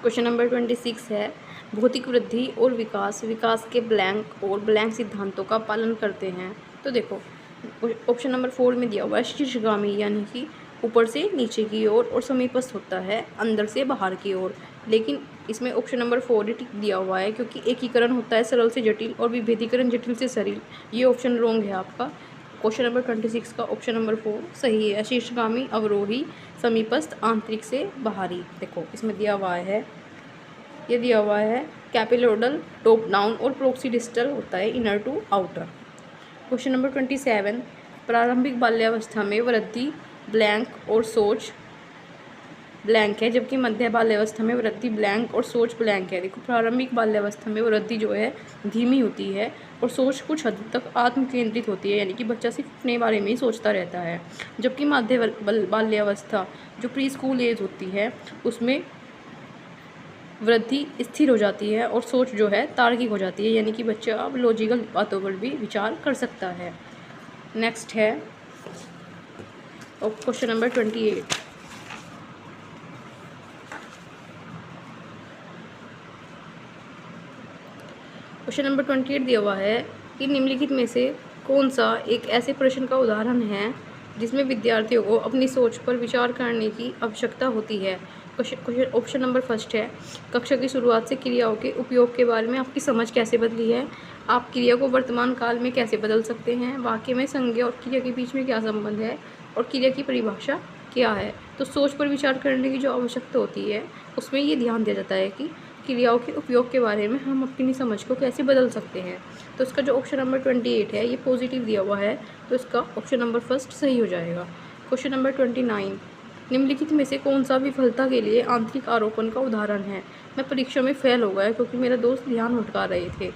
Question number 26 है, भौतिक वृद्धि और विकास विकास के ब्लैंक और ब्लैंक सिद्धांतों का पालन करते हैं। तो देखो ऑप्शन नंबर 4 में दिया हुआ है शीर्षगामी, यानी कि ऊपर से नीचे की ओर और समीपस्थ होता है अंदर से बाहर की ओर। लेकिन इसमें ऑप्शन नंबर 4 ही टिक दिया हुआ है, क्योंकि एकीकरण होता है सरल से जटिल और विभेदीकरण जटिल से सरल। ये ऑप्शन रॉन्ग है आपका। क्वेश्चन नंबर 26 का ऑप्शन नंबर 4 सही है, शीर्षगामी, अवरोही, समीपस्थ, आंतरिक से बाहरी। देखो इसमें दिया हुआ है, ये दिया हुआ है कैपिलोडल टॉप डाउन और प्रोक्सी डिस्टल होता है inner to outer. Question number 27, प्रारंभिक बाल्यावस्था में वृद्धि ब्लैंक और सोच ब्लैंक है, जबकि मध्य बाल्यावस्था में वृद्धि ब्लैंक और सोच ब्लैंक है। देखो प्रारंभिक बाल्यावस्था में वृद्धि जो है धीमी होती है और सोच कुछ हद तक आत्म केंद्रित होती है, यानी कि बच्चा सिर्फ अपने बारे में ही सोचता रहता है। जबकि मध्य बाल्यावस्था जो प्री स्कूल एज होती है उसमें वृद्धि स्थिर हो जाती है और सोच जो है तार्किक हो जाती है, यानी कि बच्चा अब लॉजिकल बातों पर भी विचार कर सकता है। नेक्स्ट है क्वेश्चन नंबर 28। क्वेश्चन नंबर 28 दिया हुआ है कि निम्नलिखित में से कौन सा एक ऐसे प्रश्न का उदाहरण है जिसमें विद्यार्थियों को अपनी सोच पर विचार करने की आवश्यकता होती है। ऑप्शन नंबर फर्स्ट है, कक्षा की शुरुआत से क्रियाओं के उपयोग के बारे में आपकी समझ कैसे बदली है, आप क्रिया को वर्तमान काल में कैसे बदल सकते हैं, वाक्य में संज्ञा और क्रिया के बीच में क्या संबंध है और क्रिया की परिभाषा क्या है। तो सोच पर विचार करने की जो आवश्यकता होती है उसमें ये ध्यान दिया जाता है कि क्रियाओं के उपयोग के बारे में हम अपनी समझ को कैसे बदल सकते हैं। तो इसका जो ऑप्शन नंबर 28 है ये पॉजिटिव दिया हुआ है, तो इसका ऑप्शन नंबर फर्स्ट सही हो जाएगा। क्वेश्चन नंबर 29, निम्नलिखित में से कौन सा विफलता के लिए आंतरिक आरोपण का उदाहरण है। मैं परीक्षा में फेल हो गया क्योंकि मेरे दोस्त ध्यान भटका रहे थे।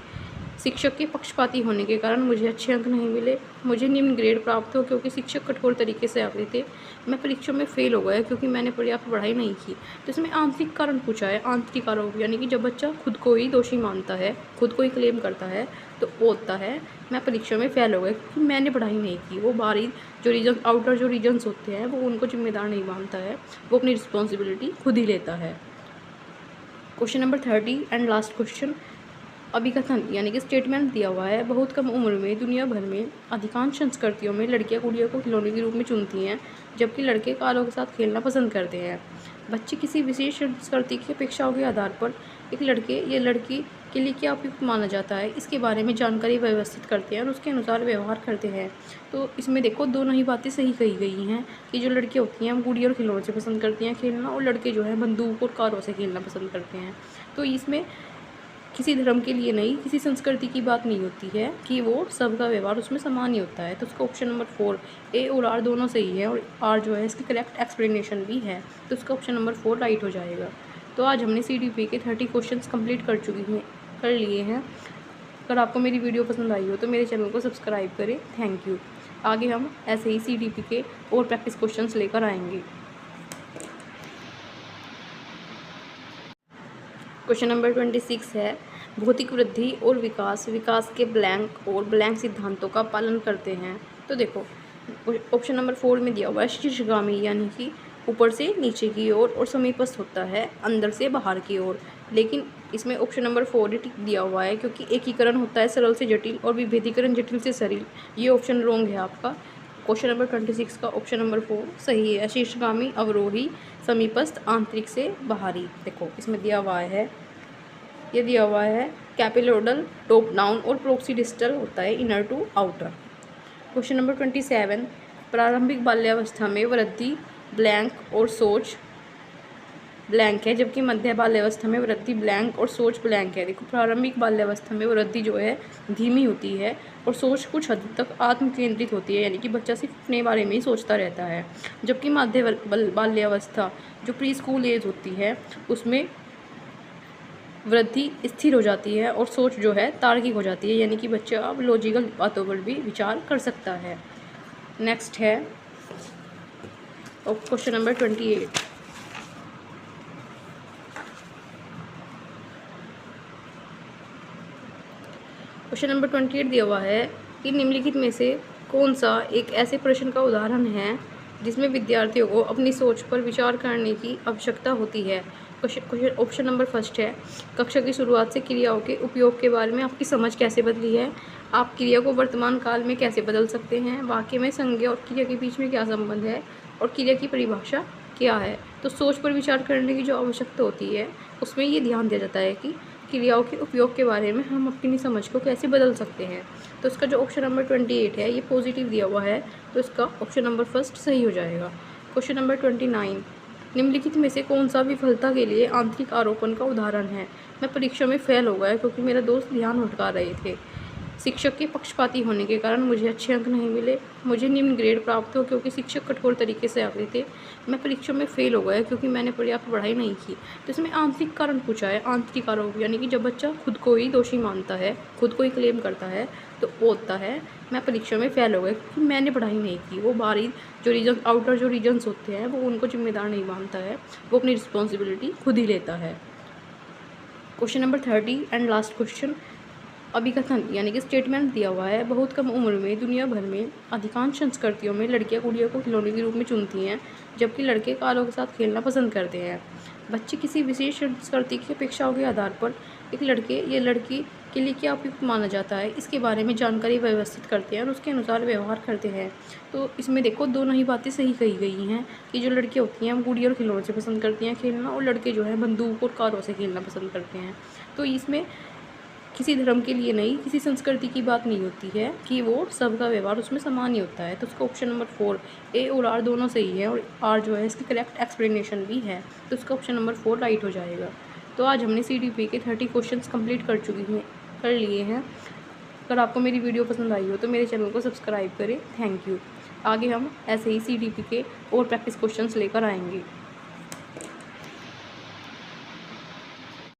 शिक्षक के पक्षपाती होने के कारण मुझे अच्छे अंक नहीं मिले। मुझे निम्न ग्रेड प्राप्त हो क्योंकि शिक्षक कठोर तरीके से आते थे। मैं परीक्षा में फेल हो गया क्योंकि मैंने पर्याप्त पढ़ाई नहीं की। तो इसमें आंतरिक कारण पूछा है, आंतरिक आरोप, यानी कि जब बच्चा खुद को ही दोषी मानता है, खुद को ही क्लेम करता है, तो वो होता है मैं परीक्षा में फेल हो गया क्योंकि मैंने पढ़ाई नहीं की। वो बाहरी जो रीजन, आउटर जो रीजन्स होते हैं वो उनको जिम्मेदार नहीं मानता है, वो अपनी रिस्पॉन्सिबिलिटी खुद ही लेता है। Question number 30 and last question, अभिकथन यानी कि स्टेटमेंट दिया हुआ है, बहुत कम उम्र में दुनिया भर में अधिकांश संस्कृतियों में लड़कियां गुड़िया को खिलौने के रूप में चुनती हैं, जबकि लड़के कारों के साथ खेलना पसंद करते हैं। बच्चे किसी विशेष संस्कृति की अपेक्षाओं के आधार पर एक लड़के या लड़की के लिए क्या उपयुक्त माना जाता है इसके बारे में जानकारी व्यवस्थित करते हैं और उसके अनुसार व्यवहार करते हैं। तो इसमें देखो दोनों ही बातें सही कही गई हैं कि जो लड़कियाँ होती हैं वो गुड़िया और खिलौनों से पसंद करती हैं खेलना, और लड़के जो हैं बंदूक और कारों से खेलना पसंद करते हैं। तो इसमें किसी धर्म के लिए नहीं, किसी संस्कृति की बात नहीं होती है कि वो सबका व्यवहार उसमें समान ही होता है। तो उसका ऑप्शन नंबर 4 ए और आर दोनों सही है, और आर जो है इसकी करेक्ट एक्सप्लेनेशन भी है, तो उसका ऑप्शन नंबर 4 राइट हो जाएगा। तो आज हमने CDP के 30 क्वेश्चंस कंप्लीट कर लिए हैं। अगर आपको मेरी वीडियो पसंद आई हो तो मेरे चैनल को सब्सक्राइब करें। Thank you. आगे हम ऐसे ही CDP के और प्रैक्टिस क्वेश्चंस लेकर आएंगे। क्वेश्चन नंबर 26 है, भौतिक वृद्धि और विकास विकास के ब्लैंक और ब्लैंक सिद्धांतों का पालन करते हैं। तो देखो ऑप्शन नंबर 4 में दिया हुआ है शीर्षगामी, यानी कि ऊपर से नीचे की ओर और समीपस्थ होता है अंदर से बाहर की ओर। लेकिन इसमें ऑप्शन नंबर 4 ही टिक दिया हुआ है, क्योंकि एकीकरण होता है सरल से जटिल और विभेदीकरण जटिल से सरल। ये ऑप्शन रॉन्ग है आपका। क्वेश्चन नंबर 26 का ऑप्शन नंबर 4 सही है, शीर्षगामी, अवरोही, समीपस्थ, आंतरिक से बाहरी। देखो इसमें दिया हुआ है, ये दिया हुआ है कैपिलोडल टॉप डाउन और प्रोक्सी डिस्टल होता है inner to outer. Question number 27, प्रारंभिक बाल्यावस्था में वृद्धि ब्लैंक और सोच ब्लैंक है, जबकि मध्य बाल्यावस्था में वृद्धि ब्लैंक और सोच ब्लैंक है। देखो प्रारंभिक बाल्यावस्था में वृद्धि जो है धीमी होती है और सोच कुछ हद तक आत्म केंद्रित होती है, यानी कि बच्चा सिर्फ अपने बारे में ही सोचता रहता है। जबकि मध्य बाल्यावस्था जो प्री स्कूल एज होती है उसमें वृद्धि स्थिर हो जाती है और सोच जो है तार्किक हो जाती है, यानी कि बच्चा अब लॉजिकल बातों पर भी विचार कर सकता है। नेक्स्ट है क्वेश्चन नंबर 28। क्वेश्चन नंबर 28 दिया हुआ है कि निम्नलिखित में से कौन सा एक ऐसे प्रश्न का उदाहरण है जिसमें विद्यार्थियों को अपनी सोच पर विचार करने की आवश्यकता होती है। क्वेश्चन ऑप्शन नंबर फर्स्ट है, कक्षा की शुरुआत से क्रियाओं के उपयोग के बारे में आपकी समझ कैसे बदली है? आप क्रिया को वर्तमान काल में कैसे बदल सकते हैं? वाक्य में संज्ञा और क्रिया के बीच में क्या संबंध है? और क्रिया की परिभाषा क्या है? तो सोच पर विचार करने की जो आवश्यकता होती है, उसमें ये ध्यान दिया जाता है कि क्रियाओं के उपयोग के बारे में हम अपनी समझ को कैसे बदल सकते हैं। तो इसका जो ऑप्शन नंबर 28 है, ये पॉजिटिव दिया हुआ है, तो इसका ऑप्शन नंबर फर्स्ट सही हो जाएगा। क्वेश्चन नंबर 29, निम्नलिखित में से कौन सा विफलता के लिए आंतरिक आरोपण का उदाहरण है? मैं परीक्षा में फेल हो गया क्योंकि मेरे दोस्त ध्यान भटका रहे थे। शिक्षक के पक्षपाती होने के कारण मुझे अच्छे अंक नहीं मिले। मुझे निम्न ग्रेड प्राप्त हो क्योंकि शिक्षक कठोर तरीके से आते थे। मैं परीक्षा में फेल हो गया क्योंकि मैंने पर्याप्त पढ़ाई नहीं की। तो इसमें आंतरिक कारण पूछा है, आंतरिक आरोप, यानी कि जब बच्चा खुद को ही दोषी मानता है, खुद को ही क्लेम करता है, तो वो होता है मैं परीक्षा में फेल हो गया क्योंकि मैंने पढ़ाई नहीं की। वो बाहरी जो रीजन, आउटर जो रीजन्स होते हैं, वो उनको जिम्मेदार नहीं मानता है, वो अपनी रिस्पॉन्सिबिलिटी खुद ही लेता है। Question number 30 and last question, अभिकथन यानी कि स्टेटमेंट दिया हुआ है, बहुत कम उम्र में दुनिया भर में अधिकांश संस्कृतियों में लड़कियां गुड़िया को खिलौने के रूप में चुनती हैं, जबकि लड़के कारों के साथ खेलना पसंद करते हैं। बच्चे किसी विशेष संस्कृति की अपेक्षाओं के आधार पर एक लड़के या लड़की के लिए क्या उपयुक्त माना जाता है, इसके बारे में जानकारी व्यवस्थित करते हैं और उसके अनुसार व्यवहार करते हैं। तो इसमें देखो दोनों ही बातें सही कही गई हैं कि जो लड़कियाँ होती हैं वो गुड़िया और खिलौनों से पसंद करती हैं खेलना, और लड़के जो है बंदूक और कारों से खेलना पसंद करते हैं। तो इसमें किसी धर्म के लिए नहीं, किसी संस्कृति की बात नहीं होती है कि वो सबका व्यवहार उसमें समान ही होता है। तो उसका ऑप्शन नंबर 4 ए और आर दोनों सही है, और आर जो है इसकी करेक्ट एक्सप्लेनेशन भी है, तो उसका ऑप्शन नंबर 4 राइट हो जाएगा। तो आज हमने CDP के 30 क्वेश्चंस कंप्लीट कर लिए हैं। अगर आपको मेरी वीडियो पसंद आई हो तो मेरे चैनल को सब्सक्राइब करें। Thank you. आगे हम ऐसे ही CDP के और प्रैक्टिस क्वेश्चंस लेकर आएंगे।